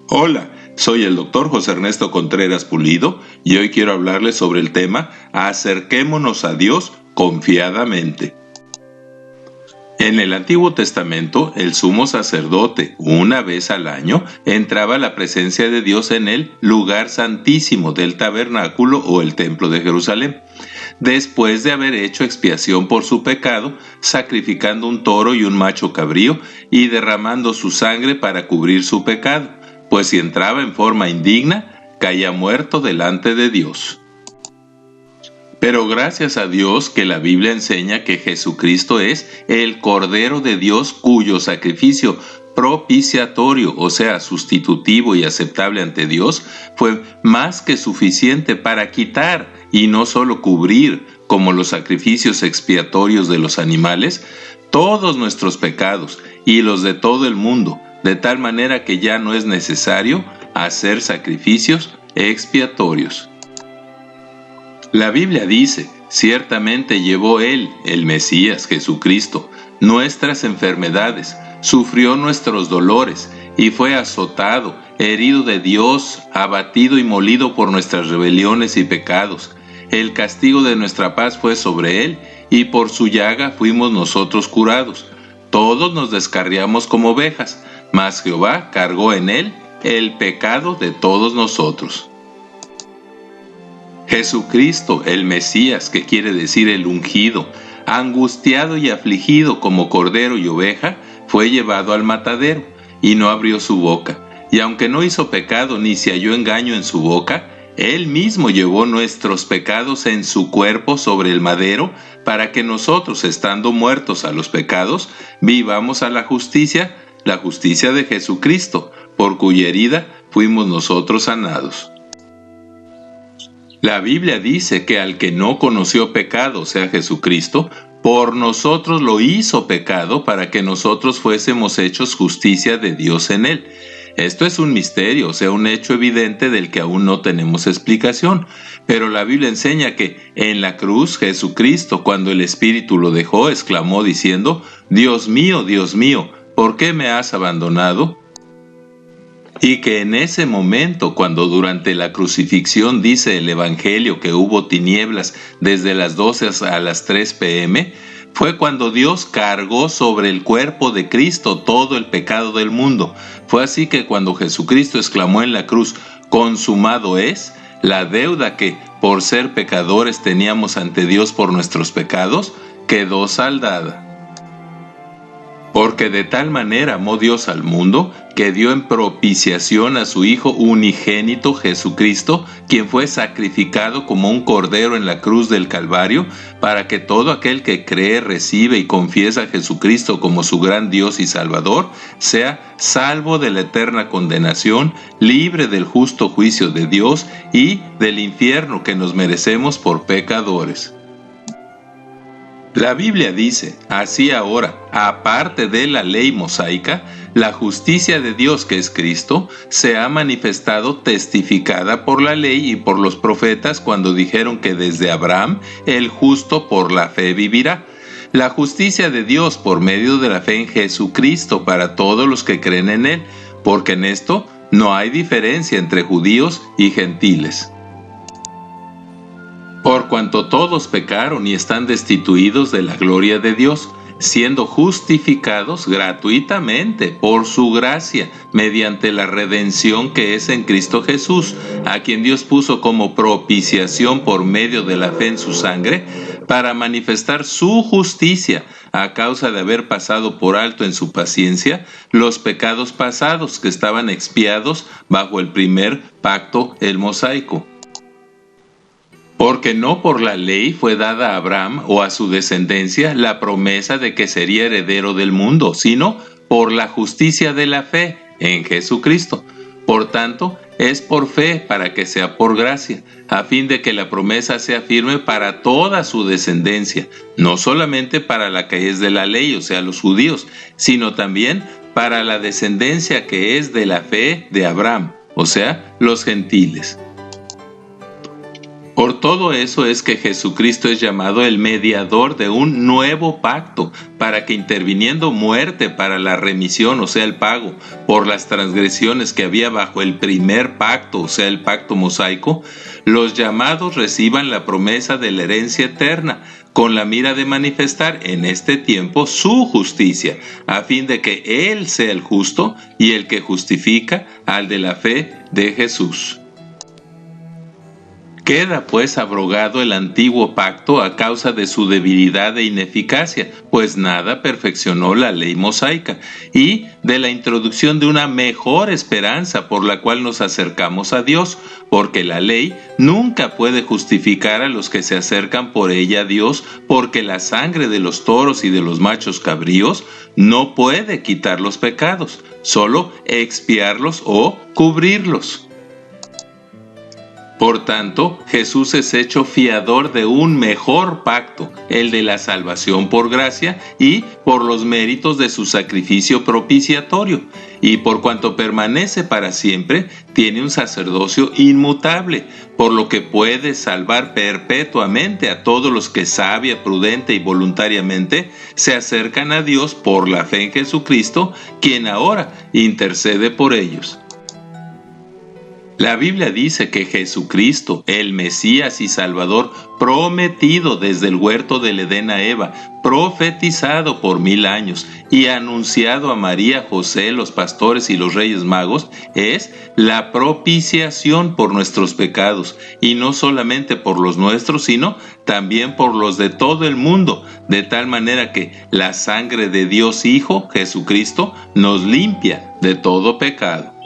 Hola, soy el doctor José Ernesto Contreras Pulido y hoy quiero hablarles sobre el tema Acerquémonos a Dios confiadamente. En el Antiguo Testamento, el sumo sacerdote, una vez al año, entraba a la presencia de Dios en el lugar santísimo del tabernáculo o el templo de Jerusalén, después de haber hecho expiación por su pecado, sacrificando un toro y un macho cabrío y derramando su sangre para cubrir su pecado, pues si entraba en forma indigna, caía muerto delante de Dios. Pero gracias a Dios que la Biblia enseña que Jesucristo es el Cordero de Dios cuyo sacrificio propiciatorio, o sea, sustitutivo y aceptable ante Dios, fue más que suficiente para quitar y no solo cubrir, como los sacrificios expiatorios de los animales, todos nuestros pecados y los de todo el mundo, de tal manera que ya no es necesario hacer sacrificios expiatorios. La Biblia dice, ciertamente llevó Él, el Mesías Jesucristo, nuestras enfermedades, sufrió nuestros dolores y fue azotado, herido de Dios, abatido y molido por nuestras rebeliones y pecados. El castigo de nuestra paz fue sobre Él y por su llaga fuimos nosotros curados. Todos nos descarriamos como ovejas, mas Jehová cargó en Él el pecado de todos nosotros. Jesucristo, el Mesías, que quiere decir el ungido, angustiado y afligido como cordero y oveja, fue llevado al matadero y no abrió su boca. Y aunque no hizo pecado ni se halló engaño en su boca, Él mismo llevó nuestros pecados en su cuerpo sobre el madero, para que nosotros, estando muertos a los pecados, vivamos a la justicia de Jesucristo, por cuya herida fuimos nosotros sanados. La Biblia dice que al que no conoció pecado, o sea Jesucristo, por nosotros lo hizo pecado para que nosotros fuésemos hechos justicia de Dios en Él. Esto es un misterio, o sea, un hecho evidente del que aún no tenemos explicación. Pero la Biblia enseña que en la cruz Jesucristo, cuando el Espíritu lo dejó, exclamó diciendo, Dios mío, ¿por qué me has abandonado? Y que en ese momento, cuando durante la crucifixión dice el Evangelio que hubo tinieblas desde las 12 a las 3 p.m., fue cuando Dios cargó sobre el cuerpo de Cristo todo el pecado del mundo. Fue así que cuando Jesucristo exclamó en la cruz, consumado es, la deuda que por ser pecadores teníamos ante Dios por nuestros pecados, quedó saldada. Porque de tal manera amó Dios al mundo, que dio en propiciación a su Hijo unigénito Jesucristo, quien fue sacrificado como un cordero en la cruz del Calvario, para que todo aquel que cree, recibe y confiesa a Jesucristo como su gran Dios y Salvador, sea salvo de la eterna condenación, libre del justo juicio de Dios y del infierno que nos merecemos por pecadores. La Biblia dice, así ahora, aparte de la ley mosaica, la justicia de Dios que es Cristo, se ha manifestado testificada por la ley y por los profetas cuando dijeron que desde Abraham el justo por la fe vivirá. La justicia de Dios por medio de la fe en Jesucristo para todos los que creen en Él, porque en esto no hay diferencia entre judíos y gentiles. Por cuanto todos pecaron y están destituidos de la gloria de Dios, siendo justificados gratuitamente por su gracia, mediante la redención que es en Cristo Jesús, a quien Dios puso como propiciación por medio de la fe en su sangre, para manifestar su justicia, a causa de haber pasado por alto en su paciencia los pecados pasados que estaban expiados bajo el primer pacto, el mosaico. Porque no por la ley fue dada a Abraham o a su descendencia la promesa de que sería heredero del mundo, sino por la justicia de la fe en Jesucristo. Por tanto, es por fe para que sea por gracia, a fin de que la promesa sea firme para toda su descendencia, no solamente para la que es de la ley, o sea, los judíos, sino también para la descendencia que es de la fe de Abraham, o sea, los gentiles. Por todo eso es que Jesucristo es llamado el mediador de un nuevo pacto, para que interviniendo muerte para la remisión, o sea el pago, por las transgresiones que había bajo el primer pacto, o sea el pacto mosaico, los llamados reciban la promesa de la herencia eterna, con la mira de manifestar en este tiempo su justicia, a fin de que Él sea el justo y el que justifica al de la fe de Jesús. Queda pues abrogado el antiguo pacto a causa de su debilidad e ineficacia, pues nada perfeccionó la ley mosaica, y de la introducción de una mejor esperanza por la cual nos acercamos a Dios, porque la ley nunca puede justificar a los que se acercan por ella a Dios, porque la sangre de los toros y de los machos cabríos no puede quitar los pecados, solo expiarlos o cubrirlos. Por tanto, Jesús es hecho fiador de un mejor pacto, el de la salvación por gracia y por los méritos de su sacrificio propiciatorio, y por cuanto permanece para siempre, tiene un sacerdocio inmutable, por lo que puede salvar perpetuamente a todos los que sabia, prudente y voluntariamente se acercan a Dios por la fe en Jesucristo, quien ahora intercede por ellos. La Biblia dice que Jesucristo, el Mesías y Salvador, prometido desde el huerto del Edén a Eva, profetizado por 1000 años y anunciado a María, José, los pastores y los reyes magos, es la propiciación por nuestros pecados, y no solamente por los nuestros, sino también por los de todo el mundo, de tal manera que la sangre de Dios Hijo, Jesucristo, nos limpia de todo pecado.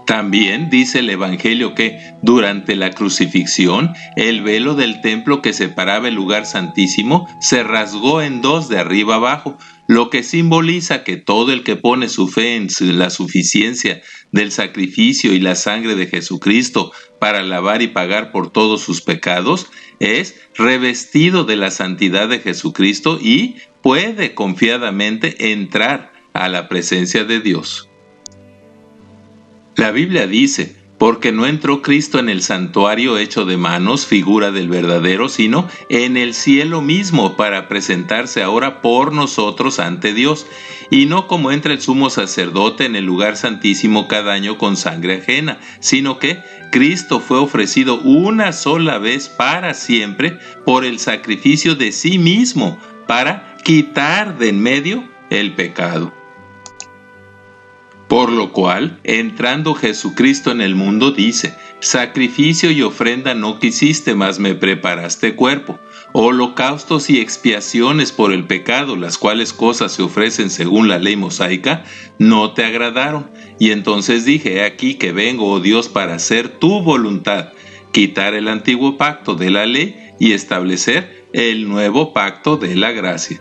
También dice el Evangelio que durante la crucifixión el velo del templo que separaba el lugar santísimo se rasgó en dos de arriba abajo, lo que simboliza que todo el que pone su fe en la suficiencia del sacrificio y la sangre de Jesucristo para lavar y pagar por todos sus pecados es revestido de la santidad de Jesucristo y puede confiadamente entrar a la presencia de Dios. La Biblia dice, porque no entró Cristo en el santuario hecho de manos, figura del verdadero, sino en el cielo mismo para presentarse ahora por nosotros ante Dios, y no como entra el sumo sacerdote en el lugar santísimo cada año con sangre ajena, sino que Cristo fue ofrecido una sola vez para siempre por el sacrificio de sí mismo, para quitar de en medio el pecado. Por lo cual, entrando Jesucristo en el mundo, dice, sacrificio y ofrenda no quisiste, mas me preparaste cuerpo. Holocaustos y expiaciones por el pecado, las cuales cosas se ofrecen según la ley mosaica, no te agradaron. Y entonces dije, he aquí que vengo, oh Dios, para hacer tu voluntad, quitar el antiguo pacto de la ley y establecer el nuevo pacto de la gracia.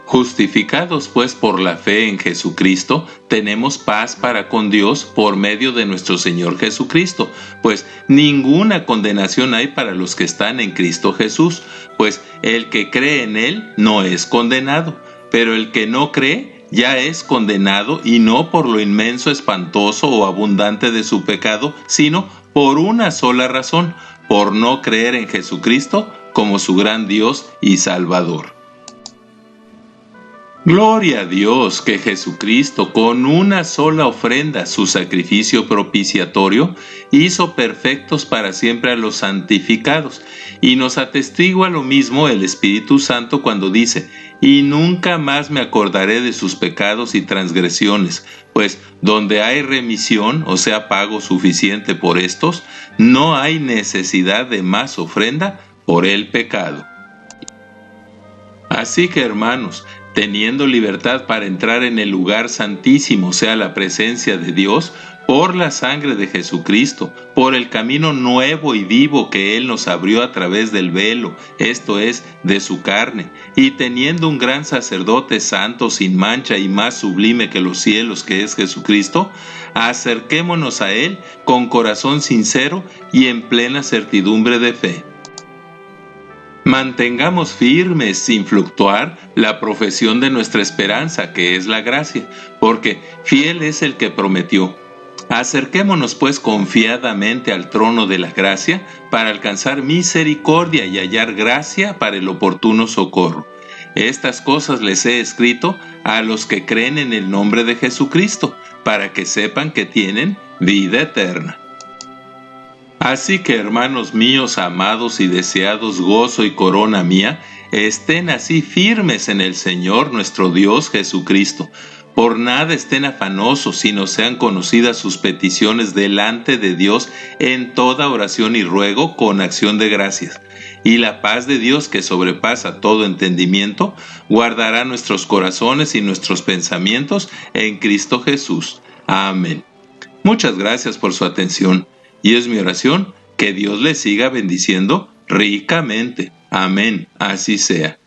Justificados pues por la fe en Jesucristo, tenemos paz para con Dios por medio de nuestro Señor Jesucristo, pues ninguna condenación hay para los que están en Cristo Jesús, pues el que cree en Él no es condenado, pero el que no cree ya es condenado, y no por lo inmenso, espantoso o abundante de su pecado, sino por una sola razón, por no creer en Jesucristo como su gran Dios y Salvador. Gloria a Dios que Jesucristo, con una sola ofrenda, su sacrificio propiciatorio, hizo perfectos para siempre a los santificados, y nos atestigua lo mismo el Espíritu Santo cuando dice, y nunca más me acordaré de sus pecados y transgresiones, pues donde hay remisión, o sea, pago suficiente por estos, no hay necesidad de más ofrenda por el pecado. Así que, hermanos, teniendo libertad para entrar en el lugar santísimo, o sea, la presencia de Dios, por la sangre de Jesucristo, por el camino nuevo y vivo que Él nos abrió a través del velo, esto es, de su carne, y teniendo un gran sacerdote santo, sin mancha y más sublime que los cielos, que es Jesucristo, acerquémonos a Él con corazón sincero y en plena certidumbre de fe. Mantengamos firmes, sin fluctuar, la profesión de nuestra esperanza, que es la gracia, porque fiel es el que prometió. Acerquémonos pues confiadamente al trono de la gracia para alcanzar misericordia y hallar gracia para el oportuno socorro. Estas cosas les he escrito a los que creen en el nombre de Jesucristo, para que sepan que tienen vida eterna. Así que, hermanos míos, amados y deseados, gozo y corona mía, estén así firmes en el Señor nuestro Dios Jesucristo. Por nada estén afanosos, sino sean conocidas sus peticiones delante de Dios en toda oración y ruego con acción de gracias. Y la paz de Dios, que sobrepasa todo entendimiento, guardará nuestros corazones y nuestros pensamientos en Cristo Jesús. Amén. Muchas gracias por su atención, y es mi oración que Dios les siga bendiciendo ricamente. Amén. Así sea.